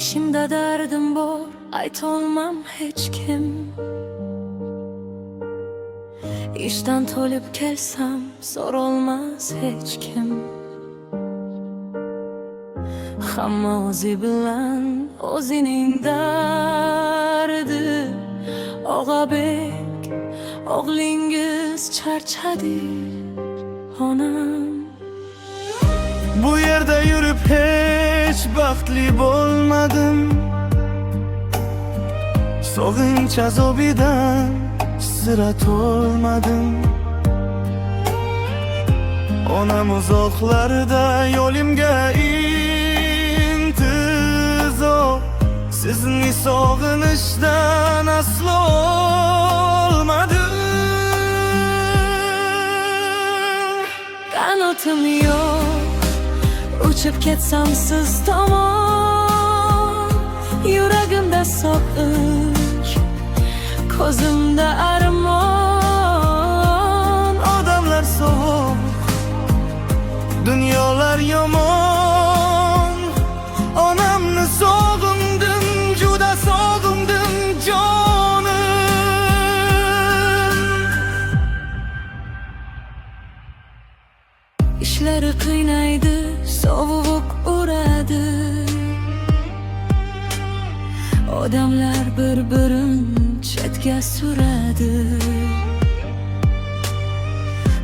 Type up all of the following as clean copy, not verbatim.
ishimda dardim bor, aytolmam hech kim. İşten to'lib kelsam, so'rolmas hech kim. Hamma o'zi bilan o'zining dardi. Og'abek, o'g'lingiz charchadi, onam. Bu yerda yurib hech baxtli bo'lmadim. Sog'inch azobidan sira to'lmadim. Onam uzoqlarda yo'limga intizor. Sizni sog'inishdan aslo olmadim. Qanotim yo'q, uchib ketsam siz tomon. Yuragimda sog'inch, ko'zimda armon. Odamlar sovuq, dunyolar yomon. Onamni sog'indim, juda sog'indim jonim. Ishlari qiynaydi, sovuq uradi. Odamlar bir-birini chetga suradi.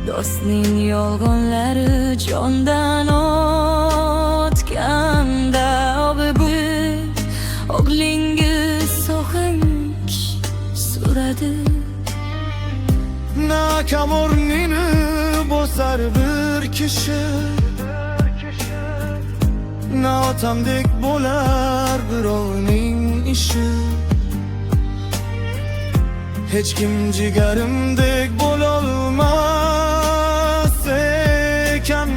Do'stning yolg'onlari jondan o'tganda, obibek o'g'lingiz sog'inch suradi. Na kamornini bosar bir kishi, na otamdek bo'lar birovning ishi. Hech kim jigarimdek bo'lolmas ekan.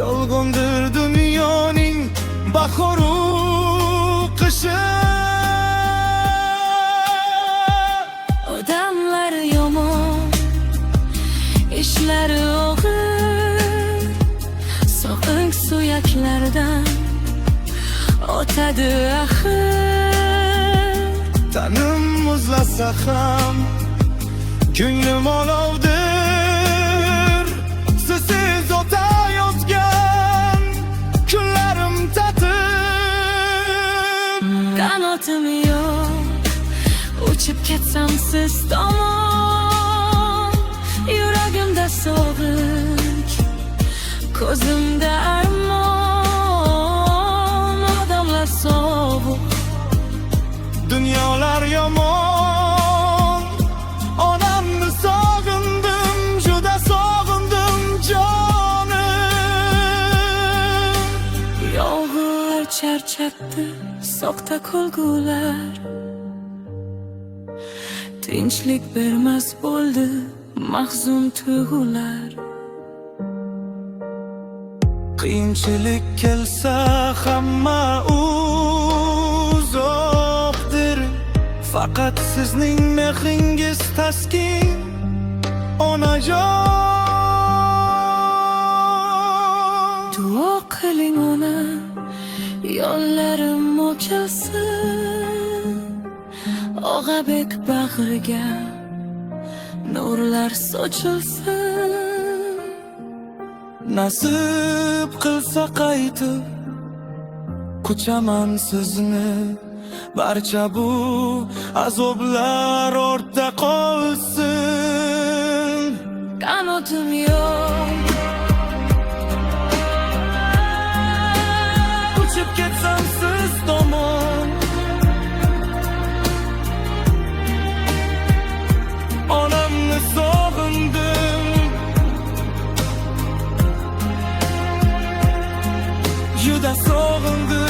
Yolg'ondir dunyoning bahoru qishi. Odamlar yomon, ishlari og'ir. Sog'inch suyaklardan o'tadi axir. Tanim muzlasa ham ko'nglim olovdir. Sizsiz o'tayotgan kunlarim tatim. Qanotim yo'q, uchib ketsam siz tomon. Yuragimda sog'inch, ko'zimda armon. Odamlar sovuq, dunyolar yomon. Onamni sog'indim, juda sog'indim jonim. yolg'ir charchatdi soxta kulgular. Tinchlik bermas bo'ldi mahzun tuyg'ular. Qiyinchilik kelsa hamma uzoqdir. Faqat sizning mehringiz taskin, onajon. Duo qiling ona, yo'llarim ochilsin. Og'abek bag'riga nurlar sochilsin. Nasib qilsa qaytib quchaman sizni. Barcha bu azoblar ortda qolsin. Qanotim yo'q, uchib ketsam siz tomon. Onamni sog'indim, juda sog'indim.